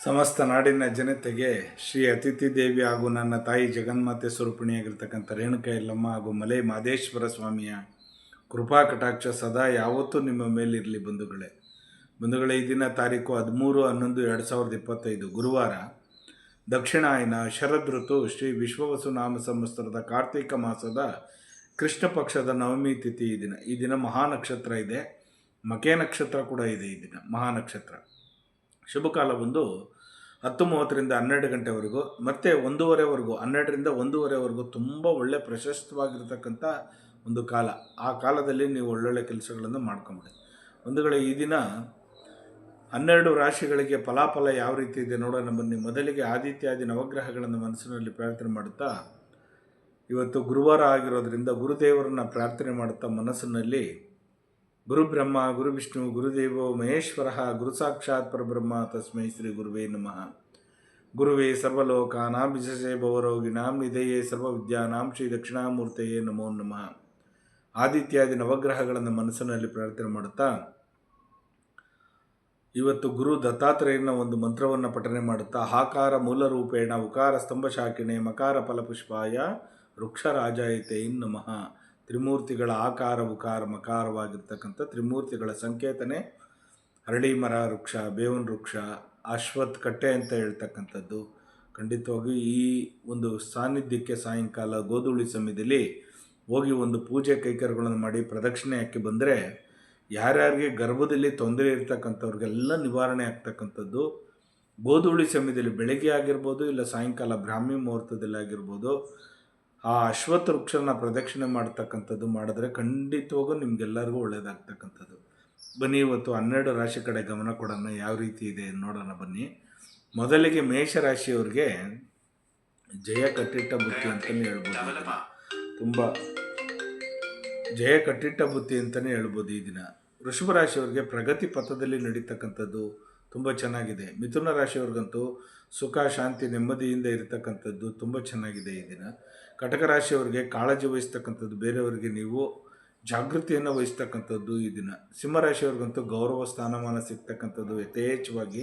ಸಮಸ್ತ ನಾಡಿನ ಜನತೆಗೆ ಶ್ರೀ ಅತಿಥಿ ದೇವಿ ಹಾಗೂ ನನ್ನ ತಾಯಿ ಜಗನ್ಮಾತೆ ಸ್ವರೂಪಿಣಿಯಾಗಿರ್ತಕ್ಕಂಥ ರೇಣುಕಾ ಯಲ್ಲಮ್ಮ ಹಾಗೂ ಮಲೆ ಮಾದೇಶ್ವರ ಸ್ವಾಮಿಯ ಕೃಪಾ ಕಟಾಕ್ಷ ಸದಾ ಯಾವತ್ತೂ ನಿಮ್ಮ ಮೇಲಿರಲಿ ಬಂಧುಗಳೇ ಈ ದಿನ ತಾರೀಕು 13/11/2025 ಗುರುವಾರ ದಕ್ಷಿಣಾಯನ ಶರದ್ ಋತು ಶ್ರೀ ವಿಶ್ವವಸು ನಾಮ ಸಂವತ್ಸರದ ಕಾರ್ತಿಕ ಮಾಸದ ಕೃಷ್ಣ ಪಕ್ಷದ ನವಮಿ ತಿಥಿ ಈ ದಿನ ಮಹಾನಕ್ಷತ್ರ ಇದೆ. ಮಕೆ ನಕ್ಷತ್ರ ಕೂಡ ಇದೆ. ಈ ದಿನ ಮಹಾನಕ್ಷತ್ರ ಶುಭ ಕಾಲ ಬಂದು 10:30ರಿಂದ 12 ಗಂಟೆವರೆಗೂ, ಮತ್ತು 1:30ವರೆಗೂ, 12ರಿಂದ 1:30ವರೆಗೂ ತುಂಬ ಒಳ್ಳೆ ಪ್ರಶಸ್ತವಾಗಿರ್ತಕ್ಕಂಥ ಒಂದು ಕಾಲ. ಆ ಕಾಲದಲ್ಲಿ ನೀವು ಒಳ್ಳೊಳ್ಳೆ ಕೆಲಸಗಳನ್ನು ಮಾಡ್ಕೊಂಬಿಡಿ. ಒಂದುಗಳೇ ಈ ದಿನ 12 ರಾಶಿಗಳಿಗೆ ಫಲಾಫಲ ಯಾವ ರೀತಿ ಇದೆ ನೋಡೋಣ ಬನ್ನಿ. ಮೊದಲಿಗೆ ಆದಿತ್ಯಾದಿ ನವಗ್ರಹಗಳನ್ನು ಮನಸ್ಸಿನಲ್ಲಿ ಪ್ರಾರ್ಥನೆ ಮಾಡುತ್ತಾ, ಇವತ್ತು ಗುರುವಾರ ಆಗಿರೋದ್ರಿಂದ ಗುರುದೇವರನ್ನ ಪ್ರಾರ್ಥನೆ ಮಾಡುತ್ತಾ ಮನಸ್ಸಿನಲ್ಲಿ ಗುರು ಬ್ರಹ್ಮ ಗುರು ವಿಷ್ಣು ಗುರುದೇವೋ ಮಹೇಶ್ವರ ಗುರು ಸಾಕ್ಷಾತ್ ಪರಬ್ರಹ್ಮ ತಸ್ಮೈ ಶ್ರೀ ಗುರುವೇ ನಮಃ. ಗುರುವೇ ಸರ್ವಲೋಕಾನಾಂ ವಿಶೇಷೇ ಭವರೋಗಿಣಾಂ ನಿಧಯೇ ಸರ್ವವಿದ್ಯಾನಾಂ ಶ್ರೀ ದಕ್ಷಿಣಾಮೂರ್ತೆಯೇ ನಮೋ ನಮಃ. ಆದಿತ್ಯಾದಿ ನವಗ್ರಹಗಳನ್ನು ಮನಸ್ಸಿನಲ್ಲಿ ಪ್ರಾರ್ಥನೆ ಮಾಡುತ್ತಾ ಇವತ್ತು ಗುರು ದತ್ತಾತ್ರೇಯನ ಒಂದು ಮಂತ್ರವನ್ನು ಪಠನೆ ಮಾಡುತ್ತಾ, ಹಾಕಾರ ಮೂಲರೂಪೇಣ ಉಕಾರ ಸ್ತಂಭ ಶಾಕಿಣೆ ಮಕಾರ ಫಲಪುಷ್ಪಾಯ ವೃಕ್ಷರಾಜಾಯತೆ ನಮಃ. ತ್ರಿಮೂರ್ತಿಗಳ ಆಕಾರ ಉಕಾರ ಮಕಾರವಾಗಿರ್ತಕ್ಕಂಥ ತ್ರಿಮೂರ್ತಿಗಳ ಸಂಕೇತನೆ ಅರಳಿ ಮರ ವೃಕ್ಷ, ಬೇವಿನ ವೃಕ್ಷ, ಅಶ್ವತ್ಥ ಕಟ್ಟೆ ಅಂತ ಹೇಳ್ತಕ್ಕಂಥದ್ದು. ಖಂಡಿತವಾಗಿ ಈ ಒಂದು ಸಾನ್ನಿಧ್ಯಕ್ಕೆ ಸಾಯಂಕಾಲ ಗೋಧೂಳಿ ಸಮಯದಲ್ಲಿ ಹೋಗಿ ಒಂದು ಪೂಜೆ ಕೈಕರ್ಯಗಳನ್ನು ಮಾಡಿ ಪ್ರದಕ್ಷಿಣೆ ಹಾಕಿ ಬಂದರೆ ಯಾರ್ಯಾರಿಗೆ ಗರ್ಭದಲ್ಲಿ ತೊಂದರೆ ಇರ್ತಕ್ಕಂಥವ್ರಿಗೆಲ್ಲ ನಿವಾರಣೆ ಆಗ್ತಕ್ಕಂಥದ್ದು. ಗೋಧೂಳಿ ಸಮಯದಲ್ಲಿ ಬೆಳಗ್ಗೆ ಆಗಿರ್ಬೋದು, ಇಲ್ಲ ಸಾಯಂಕಾಲ ಬ್ರಾಹ್ಮಿ ಮುಹೂರ್ತದಲ್ಲಿ ಆಗಿರ್ಬೋದು, ಆ ಅಶ್ವತ್ಥ ವೃಕ್ಷನ ಪ್ರದಕ್ಷಿಣೆ ಮಾಡ್ತಕ್ಕಂಥದ್ದು ಮಾಡಿದ್ರೆ ಖಂಡಿತವಾಗೂ ನಿಮಗೆಲ್ಲರಿಗೂ ಒಳ್ಳೆಯದಾಗ್ತಕ್ಕಂಥದ್ದು. ಬನ್ನಿ ಇವತ್ತು 12 ರಾಶಿ ಕಡೆ ಗಮನ ಕೊಡೋಣ, ಯಾವ ರೀತಿ ಇದೆ ನೋಡೋಣ ಬನ್ನಿ. ಮೊದಲಿಗೆ ಮೇಷರಾಶಿಯವ್ರಿಗೆ ಜಯ ಕಟ್ಟಿಟ್ಟ ಬುತ್ತಿ ಅಂತಲೇ ಹೇಳ್ಬೋದು. ತುಂಬ ಜಯ ಕಟ್ಟಿಟ್ಟ ಬುತ್ತಿ ಅಂತಲೇ ಹೇಳ್ಬೋದು ಈ ದಿನ. ವೃಷಭ ರಾಶಿಯವ್ರಿಗೆ ಪ್ರಗತಿ ಪಥದಲ್ಲಿ ನಡೀತಕ್ಕಂಥದ್ದು ತುಂಬ ಚೆನ್ನಾಗಿದೆ. ಮಿಥುನ ರಾಶಿಯವ್ರಿಗಂತೂ ಸುಖ ಶಾಂತಿ ನೆಮ್ಮದಿಯಿಂದ ಇರತಕ್ಕಂಥದ್ದು ತುಂಬ ಚೆನ್ನಾಗಿದೆ ಈ ದಿನ. ಕಟಕ ರಾಶಿಯವರಿಗೆ ಕಾಳಜಿ ವಹಿಸ್ತಕ್ಕಂಥದ್ದು, ಬೇರೆಯವರಿಗೆ ನೀವು ಜಾಗೃತಿಯನ್ನು ವಹಿಸ್ತಕ್ಕಂಥದ್ದು ಈ ದಿನ. ಸಿಂಹರಾಶಿಯವ್ರಿಗಂತೂ ಗೌರವ ಸ್ಥಾನಮಾನ ಸಿಗ್ತಕ್ಕಂಥದ್ದು ಯಥೇಚ್ಛವಾಗಿ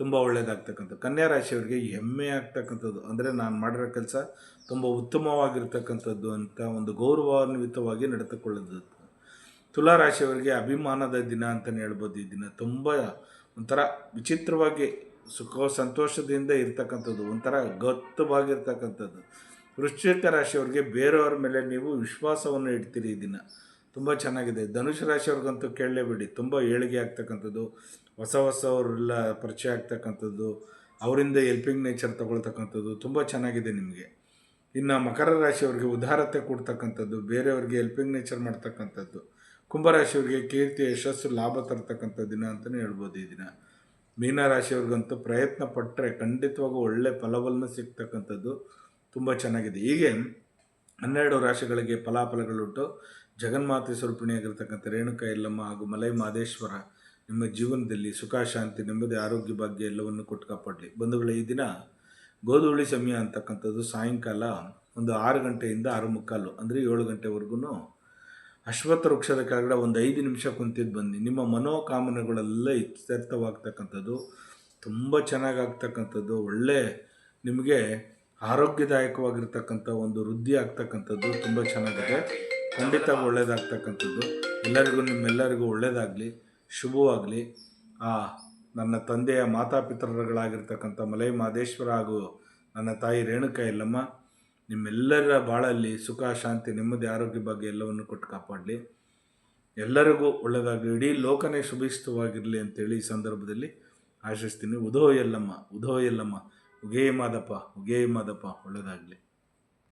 ತುಂಬ ಒಳ್ಳೆಯದಾಗ್ತಕ್ಕಂಥದ್ದು. ಕನ್ಯಾ ರಾಶಿಯವರಿಗೆ ಹೆಮ್ಮೆ ಆಗ್ತಕ್ಕಂಥದ್ದು, ಅಂದರೆ ನಾನು ಮಾಡಿರೋ ಕೆಲಸ ತುಂಬ ಉತ್ತಮವಾಗಿರ್ತಕ್ಕಂಥದ್ದು ಅಂತ ಒಂದು ಗೌರವಾನ್ವಿತವಾಗಿ ನಡೆದುಕೊಳ್ಳೋದು. ತುಲಾ ರಾಶಿಯವರಿಗೆ ಅಭಿಮಾನದ ದಿನ ಅಂತಲೇ ಹೇಳ್ಬೋದು ಈ ದಿನ. ತುಂಬ ಒಂಥರ ವಿಚಿತ್ರವಾಗಿ ಸುಖ ಸಂತೋಷದಿಂದ ಇರ್ತಕ್ಕಂಥದ್ದು, ಒಂಥರ ಗತ್ತವಾಗಿರ್ತಕ್ಕಂಥದ್ದು. ವೃಶ್ಚಿಕ ರಾಶಿಯವರಿಗೆ ಬೇರೆಯವ್ರ ಮೇಲೆ ನೀವು ವಿಶ್ವಾಸವನ್ನು ಇಡ್ತೀರಿ ಈ ದಿನ, ತುಂಬ ಚೆನ್ನಾಗಿದೆ. ಧನುಷ್ ರಾಶಿಯವ್ರಿಗಂತೂ ಕೇಳಲೇಬೇಡಿ, ತುಂಬ ಏಳಿಗೆ ಆಗ್ತಕ್ಕಂಥದ್ದು, ಹೊಸವರೆಲ್ಲ ಪರಿಚಯ ಆಗ್ತಕ್ಕಂಥದ್ದು, ಅವರಿಂದ ಹೆಲ್ಪಿಂಗ್ ನೇಚರ್ ತಗೊಳ್ತಕ್ಕಂಥದ್ದು ತುಂಬ ಚೆನ್ನಾಗಿದೆ ನಿಮಗೆ. ಇನ್ನು ಮಕರ ರಾಶಿಯವ್ರಿಗೆ ಉದಾರತೆ ಕೊಡ್ತಕ್ಕಂಥದ್ದು, ಬೇರೆಯವ್ರಿಗೆ ಹೆಲ್ಪಿಂಗ್ ನೇಚರ್ ಮಾಡ್ತಕ್ಕಂಥದ್ದು. ಕುಂಭರಾಶಿಯವರಿಗೆ ಕೀರ್ತಿ ಯಶಸ್ಸು ಲಾಭ ತರ್ತಕ್ಕಂಥ ದಿನ ಅಂತಲೇ ಹೇಳ್ಬೋದು ಈ ದಿನ. ಮೀನರಾಶಿಯವ್ರಿಗಂತೂ ಪ್ರಯತ್ನ ಪಟ್ಟರೆ ಖಂಡಿತವಾಗೂ ಒಳ್ಳೆ ಫಲವನ್ನು ಸಿಗ್ತಕ್ಕಂಥದ್ದು ತುಂಬ ಚೆನ್ನಾಗಿದೆ. ಹೀಗೆ 12 ರಾಶಿಗಳಿಗೆ ಫಲಾಫಲಗಳುಂಟು. ಜಗನ್ಮಾತೆ ಸ್ವರೂಪಿಣಿಯಾಗಿರ್ತಕ್ಕಂಥ ರೇಣುಕಾ ಯಲ್ಲಮ್ಮ ಹಾಗೂ ಮಲೈ ಮಾದೇಶ್ವರ ನಿಮ್ಮ ಜೀವನದಲ್ಲಿ ಸುಖ ಶಾಂತಿ ನೆಮ್ಮದಿ ಆರೋಗ್ಯ ಭಾಗ್ಯ ಎಲ್ಲವನ್ನು ಕೊಟ್ಟು ಕಾಪಾಡಲಿ. ಬಂಧುಗಳೇ ಈ ದಿನ ಗೋಧೂಳಿ ಸಮಯ ಅಂತಕ್ಕಂಥದ್ದು ಸಾಯಂಕಾಲ ಒಂದು 6 ಗಂಟೆಯಿಂದ 6:45 ಅಂದರೆ 7 ಗಂಟೆವರೆಗೂ ಅಶ್ವತ್ಥ ವೃಕ್ಷದ ಕೆಳಗಡೆ ಒಂದು 5 ನಿಮಿಷ ಕುಂತಿದ್ದು ಬನ್ನಿ. ನಿಮ್ಮ ಮನೋಕಾಮನೆಗಳೆಲ್ಲ ಇತ್ಯರ್ಥವಾಗ್ತಕ್ಕಂಥದ್ದು, ತುಂಬ ಚೆನ್ನಾಗಾಗ್ತಕ್ಕಂಥದ್ದು, ಒಳ್ಳೆ ನಿಮಗೆ ಆರೋಗ್ಯದಾಯಕವಾಗಿರ್ತಕ್ಕಂಥ ಒಂದು ವೃದ್ಧಿ ಆಗ್ತಕ್ಕಂಥದ್ದು ತುಂಬ ಚೆನ್ನಾಗಿದೆ. ಖಂಡಿತ ಒಳ್ಳೆಯದಾಗ್ತಕ್ಕಂಥದ್ದು. ಎಲ್ಲರಿಗೂ ನಿಮ್ಮೆಲ್ಲರಿಗೂ ಒಳ್ಳೆಯದಾಗಲಿ, ಶುಭವಾಗಲಿ. ನನ್ನ ತಂದೆಯ ಮಾತಾಪಿತರಗಳಾಗಿರ್ತಕ್ಕಂಥ ಮಲೈ ಮಾದೇಶ್ವರ ಹಾಗೂ ನನ್ನ ತಾಯಿ ರೇಣುಕಾ ಯಲ್ಲಮ್ಮ ನಿಮ್ಮೆಲ್ಲರ ಬಾಳಲ್ಲಿ ಸುಖ ಶಾಂತಿ ನೆಮ್ಮದಿ ಆರೋಗ್ಯ ಬಗ್ಗೆ ಎಲ್ಲವನ್ನು ಕೊಟ್ಟು ಕಾಪಾಡಲಿ. ಎಲ್ಲರಿಗೂ ಒಳ್ಳೆಯದಾಗಲಿ, ಇಡೀ ಲೋಕನೇ ಶುಭಿಸ್ತವಾಗಿರಲಿ ಅಂತೇಳಿ ಈ ಸಂದರ್ಭದಲ್ಲಿ ಆಶಿಸ್ತೀನಿ. ಉದೋ ಯಲ್ಲಮ್ಮ ಉಗೇ ಮಾದಪ್ಪ ಒಳ್ಳೆಯದಾಗಲಿ.